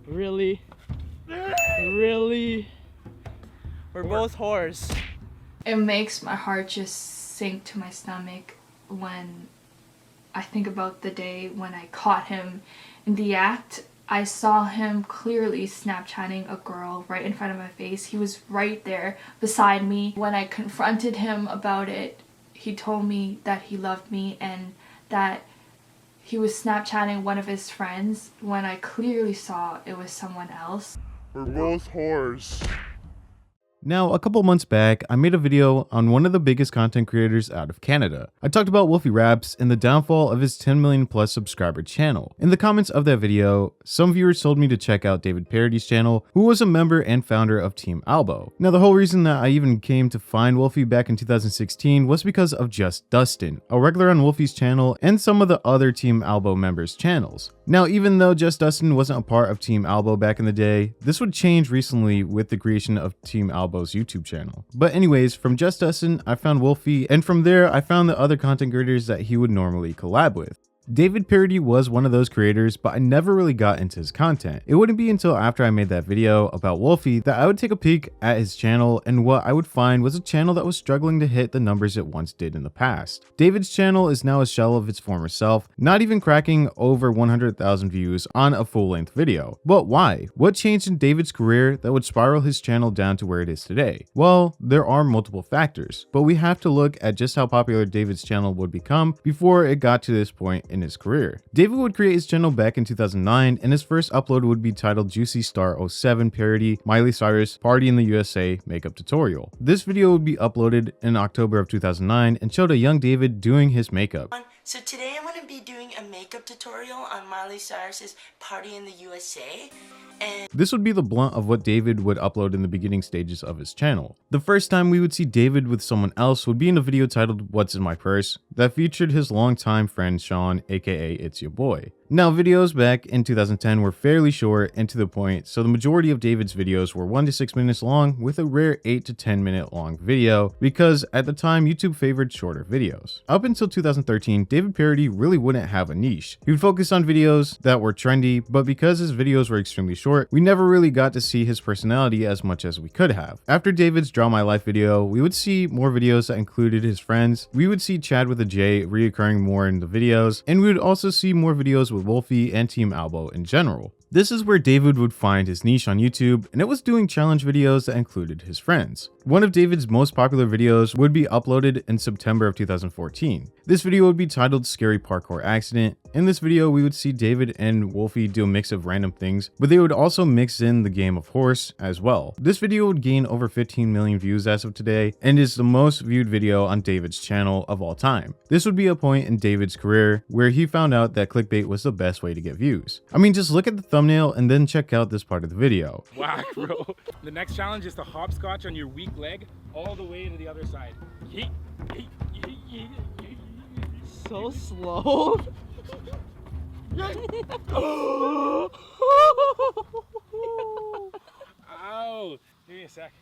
Really? Really? We're both whores. It makes my heart just sink to my stomach when I think about the day when I caught him in the act. I saw him clearly Snapchatting a girl right in front of my face. He was right there beside me. When I confronted him about it, he told me that he loved me and that he was Snapchatting one of his friends when I clearly saw it was someone else. We're both whores. Now, a couple months back, I made a video on one of the biggest content creators out of Canada. I talked about Wolfie Raps and the downfall of his 10 million plus subscriber channel. In the comments of that video, some viewers told me to check out DavidParody's channel, who was a member and founder of Team Albo. Now, the whole reason that I even came to find Wolfie back in 2016 was because of Just Dustin, a regular on Wolfie's channel and some of the other Team Albo members' channels. Now, even though Just Dustin wasn't a part of Team Albo back in the day, this would change recently with the creation of Team Albo's YouTube channel. But anyways, from Just Dustin, I found Wolfie, and from there, I found the other content creators that he would normally collab with. DavidParody was one of those creators, but I never really got into his content. It wouldn't be until after I made that video about Wolfie that I would take a peek at his channel, and what I would find was a channel that was struggling to hit the numbers it once did in the past. David's channel is now a shell of its former self, not even cracking over 100,000 views on a full-length video. But why? What changed in David's career that would spiral his channel down to where it is today? Well, there are multiple factors, but we have to look at just how popular David's channel would become before it got to this point in his career. David would create his channel back in 2009, and his first upload would be titled Juicy Star 07 Parody Miley Cyrus Party in the USA Makeup Tutorial. This video would be uploaded in October of 2009 and showed a young David doing his makeup. So today I'm going to be doing a makeup tutorial on Miley Cyrus's Party in the USA. And this would be the blunt of what David would upload in the beginning stages of his channel. The first time we would see David with someone else would be in a video titled What's in My Purse that featured his longtime friend Sean, aka It's Your Boy. Now, videos back in 2010 were fairly short and to the point, so the majority of David's videos were 1 to 6 minutes long, with a rare 8 to 10 minute long video, because at the time YouTube favored shorter videos. Up until 2013, DavidParody really wouldn't have a niche. He would focus on videos that were trendy, but because his videos were extremely short, we never really got to see his personality as much as we could have. After David's Draw My Life video, we would see more videos that included his friends. We would see Chad with a J reoccurring more in the videos, and we would also see more videos with Wolfie and Team Albo in general. This is where David would find his niche on YouTube, and it was doing challenge videos that included his friends. One of David's most popular videos would be uploaded in September of 2014. This video would be titled Scary Parkour Accident. In this video, we would see David and Wolfie do a mix of random things, but they would also mix in the game of horse as well. This video would gain over 15 million views as of today, and is the most viewed video on David's channel of all time. This would be a point in David's career where he found out that clickbait was the best way to get views. I mean, just look at the thumbnail and then check out this part of the video. Whack, bro. The next challenge is to hopscotch on your weak leg all the way to the other side. Yeet, yeet, yeet, yeet, yeet. So slow. Ow! Give me a sec.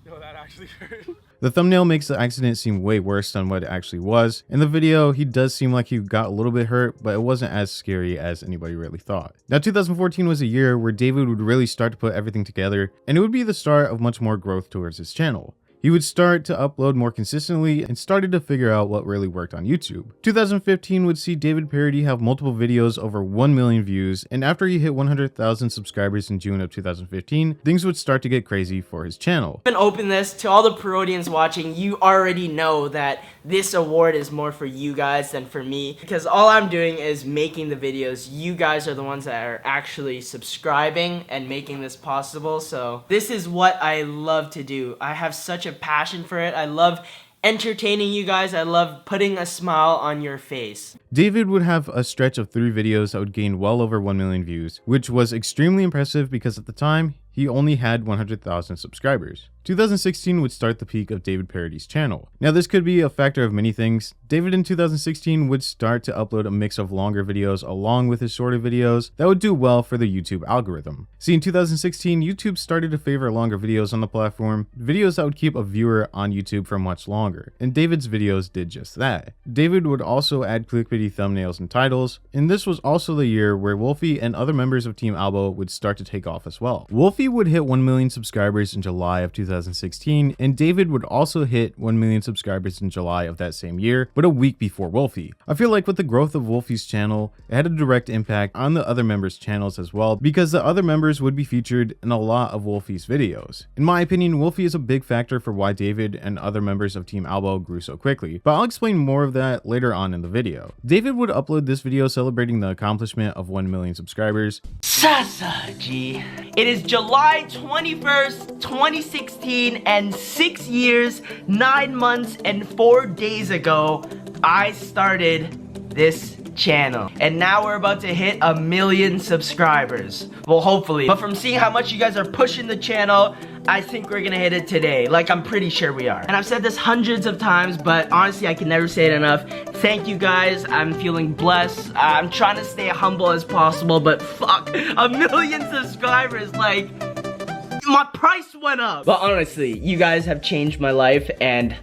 No, that actually hurt. The thumbnail makes the accident seem way worse than what it actually was. In the video, he does seem like he got a little bit hurt, but it wasn't as scary as anybody really thought. Now, 2014 was a year where David would really start to put everything together, and it would be the start of much more growth towards his channel. He would start to upload more consistently and started to figure out what really worked on YouTube. 2015 would see DavidParody have multiple videos over 1 million views, and after he hit 100,000 subscribers in June of 2015, things would start to get crazy for his channel. I'm gonna open this to all the Parodians watching. You already know that this award is more for you guys than for me, because all I'm doing is making the videos. You guys are the ones that are actually subscribing and making this possible, so this is what I love to do. I have such a passion for it. I love entertaining you guys. I love putting a smile on your face. David would have a stretch of 3 videos that would gain well over 1 million views, which was extremely impressive because at the time, he only had 100,000 subscribers. 2016 would start the peak of David Parody's channel. Now this could be a factor of many things. David in 2016 would start to upload a mix of longer videos along with his shorter videos that would do well for the YouTube algorithm. See, in 2016, YouTube started to favor longer videos on the platform, videos that would keep a viewer on YouTube for much longer, and David's videos did just that. David would also add clickbaity thumbnails and titles, and this was also the year where Wolfie and other members of Team Albo would start to take off as well. Wolfie would hit 1 million subscribers in July of 2016, and David would also hit 1 million subscribers in July of that same year, but a week before Wolfie. I feel like with the growth of Wolfie's channel, it had a direct impact on the other members' channels as well, because the other members would be featured in a lot of Wolfie's videos. In my opinion, Wolfie is a big factor for why David and other members of Team Albo grew so quickly, but I'll explain more of that later on in the video. David would upload this video celebrating the accomplishment of 1 million subscribers. Sasaji. It is July 21st, 2016, and 6 years, 9 months, and 4 days ago, I started this channel. And now we're about to hit 1 million subscribers. Well, hopefully. But from seeing how much you guys are pushing the channel, I think we're gonna hit it today. Like, I'm pretty sure we are. And I've said this hundreds of times, but honestly, I can never say it enough. Thank you guys. I'm feeling blessed. I'm trying to stay humble as possible, but fuck, 1 million subscribers, like, my price went up. But honestly, you guys have changed my life, and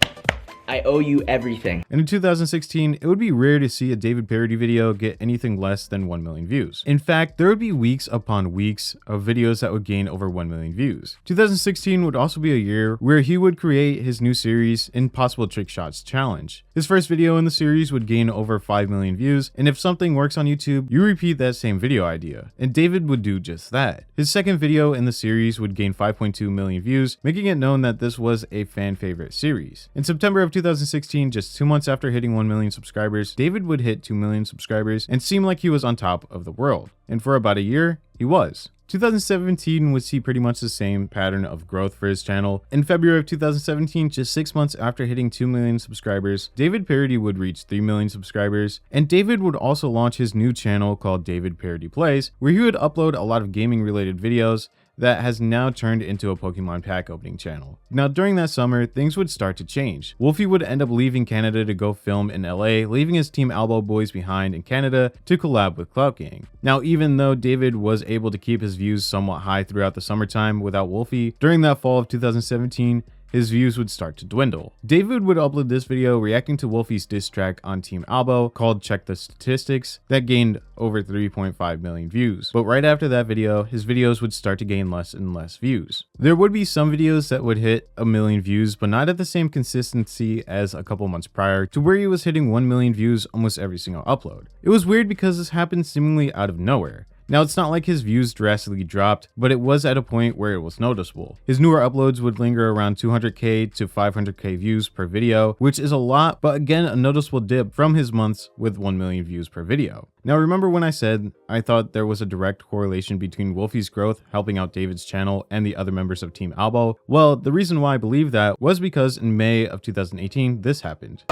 I owe you everything. And in 2016, it would be rare to see a David Parody video get anything less than 1 million views. In fact, there would be weeks upon weeks of videos that would gain over 1 million views. 2016 would also be a year where he would create his new series, Impossible Trick Shots Challenge. His first video in the series would gain over 5 million views, and if something works on YouTube, you repeat that same video idea. And David would do just that. His second video in the series would gain 5.2 million views, making it known that this was a fan favorite series. In September of 2016, just 2 months after hitting 1 million subscribers, David would hit 2 million subscribers and seem like he was on top of the world. And for about a year, he was. 2017 would see pretty much the same pattern of growth for his channel. In February of 2017, just 6 months after hitting 2 million subscribers, David Parody would reach 3 million subscribers, and David would also launch his new channel called David Parody Plays, where he would upload a lot of gaming related videos that has now turned into a Pokemon pack opening channel. Now during that summer, things would start to change. Wolfie would end up leaving Canada to go film in LA, leaving his Team Albo boys behind in Canada to collab with Clout Gang. Now even though David was able to keep his views somewhat high throughout the summertime without Wolfie, during that fall of 2017, his views would start to dwindle. David would upload this video reacting to Wolfie's diss track on Team Albo called Check the Statistics that gained over 3.5 million views. But right after that video, his videos would start to gain less and less views. There would be some videos that would hit 1 million views, but not at the same consistency as a couple months prior, to where he was hitting 1 million views almost every single upload. It was weird because this happened seemingly out of nowhere. Now, it's not like his views drastically dropped, but it was at a point where it was noticeable. His newer uploads would linger around 200k to 500k views per video, which is a lot, but again, a noticeable dip from his months with 1 million views per video. Now, remember when I said I thought there was a direct correlation between Wolfie's growth helping out David's channel and the other members of Team Albo? Well, the reason why I believe that was because in May of 2018, this happened.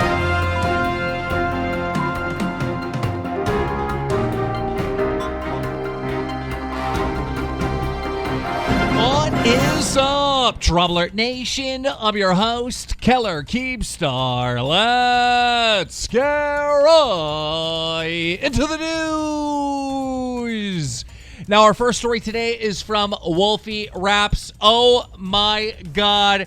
What is up, Trouble Alert Nation? I'm your host, Keller Keepstar. Let's get right into the news. Now, our first story today is from Wolfie Raps. Oh my God,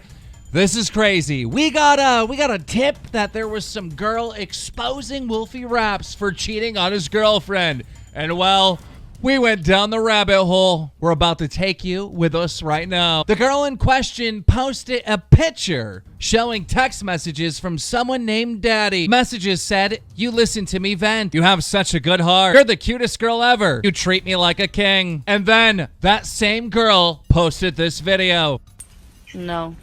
this is crazy. We got a tip that there was some girl exposing Wolfie Raps for cheating on his girlfriend, and well, we went down the rabbit hole. We're about to take you with us right now. The girl in question posted a picture showing text messages from someone named Daddy. Messages said, "You listen to me vent. You have such a good heart. You're the cutest girl ever. You treat me like a king." And then that same girl posted this video. No.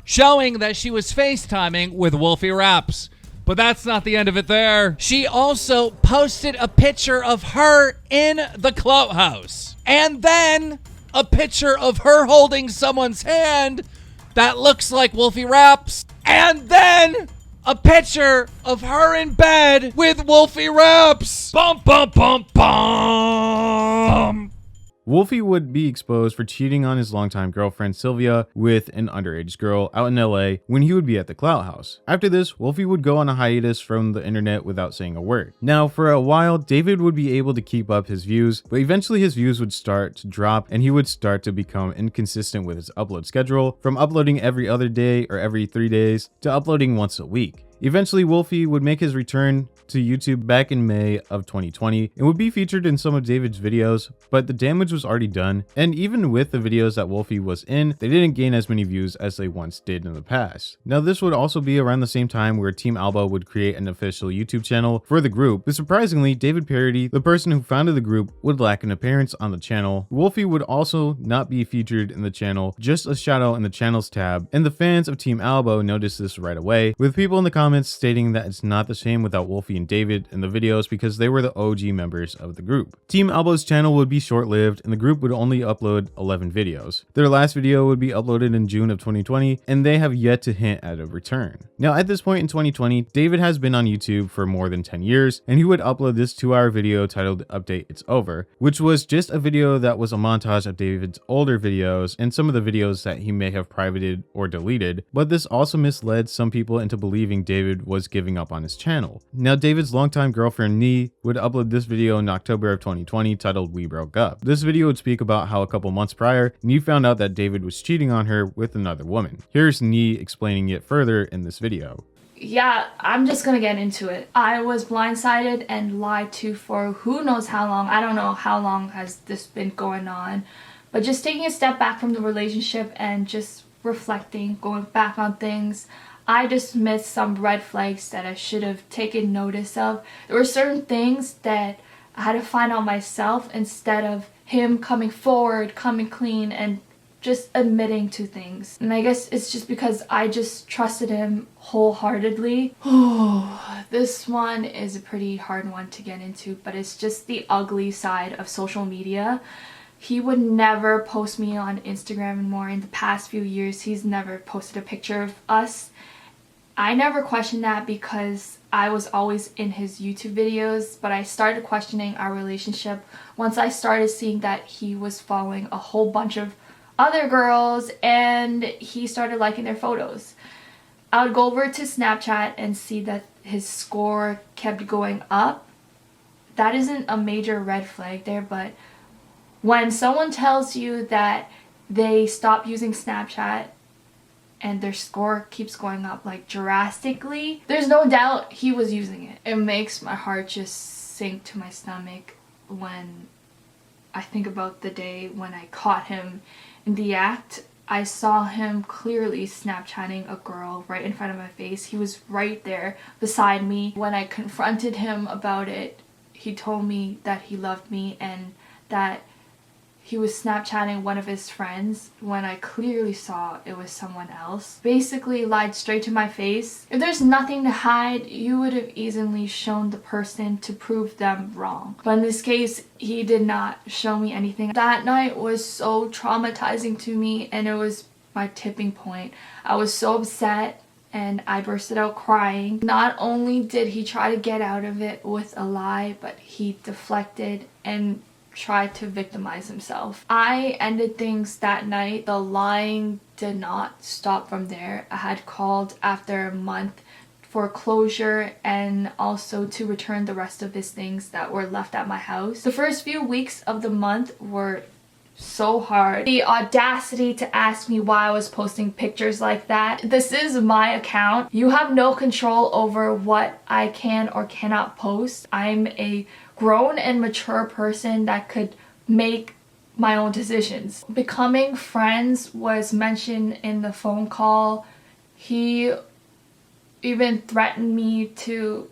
Showing that she was FaceTiming with Wolfie Raps. But that's not the end of it there. She also posted a picture of her in the clubhouse. And then a picture of her holding someone's hand that looks like Wolfie Raps. And then a picture of her in bed with Wolfie Raps. Bum, bum, bum, bum. Wolfie would be exposed for cheating on his longtime girlfriend Sylvia with an underage girl out in LA when he would be at the Clout House. After this, Wolfie would go on a hiatus from the internet without saying a word. Now, for a while, David would be able to keep up his views, but eventually his views would start to drop and he would start to become inconsistent with his upload schedule, from uploading every other day or every 3 days to uploading once a week. Eventually, Wolfie would make his return to YouTube back in May of 2020 and would be featured in some of David's videos, but the damage was already done, and even with the videos that Wolfie was in, they didn't gain as many views as they once did in the past. Now, this would also be around the same time where Team Alba would create an official YouTube channel for the group, but surprisingly, DavidParody, the person who founded the group, would lack an appearance on the channel. Wolfie would also not be featured in the channel, just a shoutout in the channels tab, and the fans of Team Alba noticed this right away, with people in the comments stating that it's not the same without Wolfie and David in the videos because they were the OG members of the group. Team Alba's channel would be short-lived and the group would only upload 11 videos. Their last video would be uploaded in June of 2020 and they have yet to hint at a return. Now at this point in 2020, David has been on YouTube for more than 10 years and he would upload this 2-hour video titled Update It's Over, which was just a video that was a montage of David's older videos and some of the videos that he may have privated or deleted, but this also misled some people into believing David was giving up on his channel. Now David's longtime girlfriend Nee would upload this video in October of 2020 titled We Broke Up. This video would speak about how a couple months prior, Nee found out that David was cheating on her with another woman. Here's Nee explaining it further in this video. Yeah, I'm just gonna get into it. I was blindsided and lied to for who knows how long. I don't know how long has this been going on, but just taking a step back from the relationship and just reflecting, going back on things, I just missed some red flags that I should have taken notice of. There were certain things that I had to find out myself instead of him coming forward, coming clean, and just admitting to things. And I guess it's just because I just trusted him wholeheartedly. Oh, this one is a pretty hard one to get into, but it's just the ugly side of social media. He would never post me on Instagram anymore. In the past few years, he's never posted a picture of us. I never questioned that because I was always in his YouTube videos, but I started questioning our relationship once I started seeing that he was following a whole bunch of other girls and he started liking their photos. I would go over to Snapchat and see that his score kept going up. That isn't a major red flag there, but when someone tells you that they stop using Snapchat and their score keeps going up like drastically, there's no doubt he was using it. It makes my heart just sink to my stomach when I think about the day when I caught him in the act. I saw him clearly Snapchatting a girl right in front of my face. He was right there beside me. When I confronted him about it, he told me that he loved me and that he was Snapchatting one of his friends when I clearly saw it was someone else. Basically lied straight to my face. If there's nothing to hide, you would have easily shown the person to prove them wrong. But in this case, he did not show me anything. That night was so traumatizing to me and it was my tipping point. I was so upset and I bursted out crying. Not only did he try to get out of it with a lie, but he deflected and tried to victimize himself. I ended things that night. The lying did not stop from there. I had called after a month for closure and also to return the rest of his things that were left at my house. The first few weeks of the month were so hard. The audacity to ask me why I was posting pictures like that. This is my account. You have no control over what I can or cannot post. I'm a grown and mature person that could make my own decisions. Becoming friends was mentioned in the phone call. He even threatened me to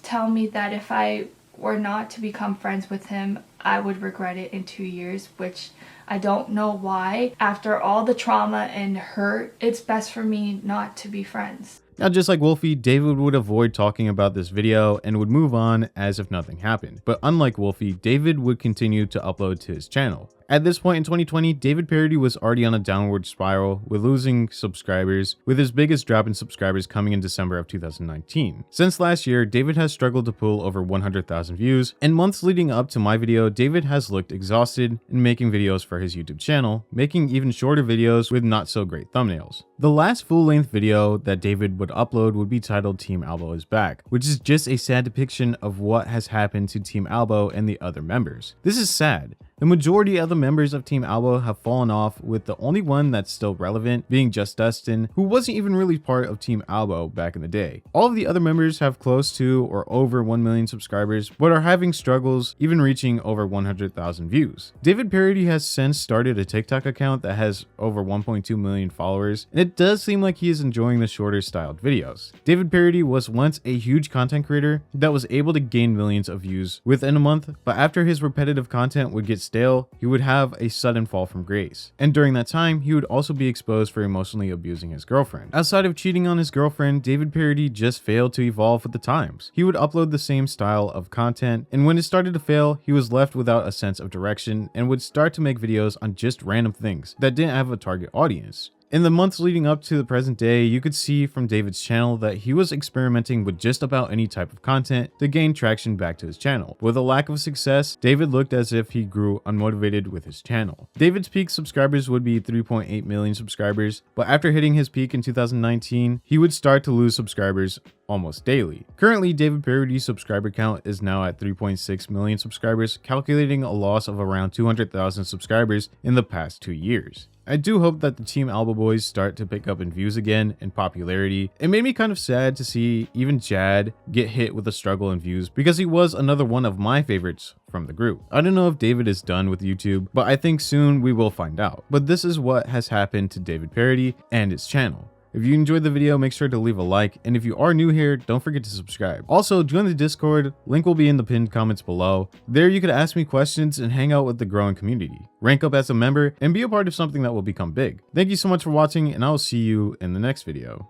tell me that if I were not to become friends with him, I would regret it in 2 years, which I don't know why. After all the trauma and hurt, it's best for me not to be friends. Now, just like Wolfie, David would avoid talking about this video and would move on as if nothing happened. But unlike Wolfie, David would continue to upload to his channel. At this point in 2020, DavidParody was already on a downward spiral with losing subscribers, with his biggest drop in subscribers coming in December of 2019. Since last year, David has struggled to pull over 100,000 views, and months leading up to my video, David has looked exhausted in making videos for his YouTube channel, making even shorter videos with not so great thumbnails. The last full-length video that David would upload would be titled Team Albo is Back, which is just a sad depiction of what has happened to Team Albo and the other members. This is sad. The majority of the members of Team Albo have fallen off, with the only one that's still relevant being Just Dustin, who wasn't even really part of Team Albo back in the day. All of the other members have close to or over 1 million subscribers, but are having struggles even reaching over 100,000 views. DavidParody has since started a TikTok account that has over 1.2 million followers, and it does seem like he is enjoying the shorter styled videos. DavidParody was once a huge content creator that was able to gain millions of views within a month, but after his repetitive content would get stale, he would have a sudden fall from grace. And during that time, he would also be exposed for emotionally abusing his girlfriend. Outside of cheating on his girlfriend, DavidParody just failed to evolve with the times. He would upload the same style of content, and when it started to fail, he was left without a sense of direction and would start to make videos on just random things that didn't have a target audience. In the months leading up to the present day, you could see from David's channel that he was experimenting with just about any type of content to gain traction back to his channel. With a lack of success, David looked as if he grew unmotivated with his channel. David's peak subscribers would be 3.8 million subscribers, but after hitting his peak in 2019, he would start to lose subscribers almost daily. Currently, DavidParody's subscriber count is now at 3.6 million subscribers, calculating a loss of around 200,000 subscribers in the past 2 years. I do hope that the Team Albo boys start to pick up in views again and popularity. It made me kind of sad to see even Chad get hit with a struggle in views, because he was another one of my favorites from the group. I don't know if David is done with YouTube, but I think soon we will find out. But this is what has happened to DavidParody and his channel. If you enjoyed the video, make sure to leave a like, and if you are new here, don't forget to subscribe. Also, join the Discord, link will be in the pinned comments below. There you could ask me questions and hang out with the growing community, rank up as a member, and be a part of something that will become big. Thank you so much for watching, and I will see you in the next video.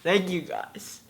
Thank you guys.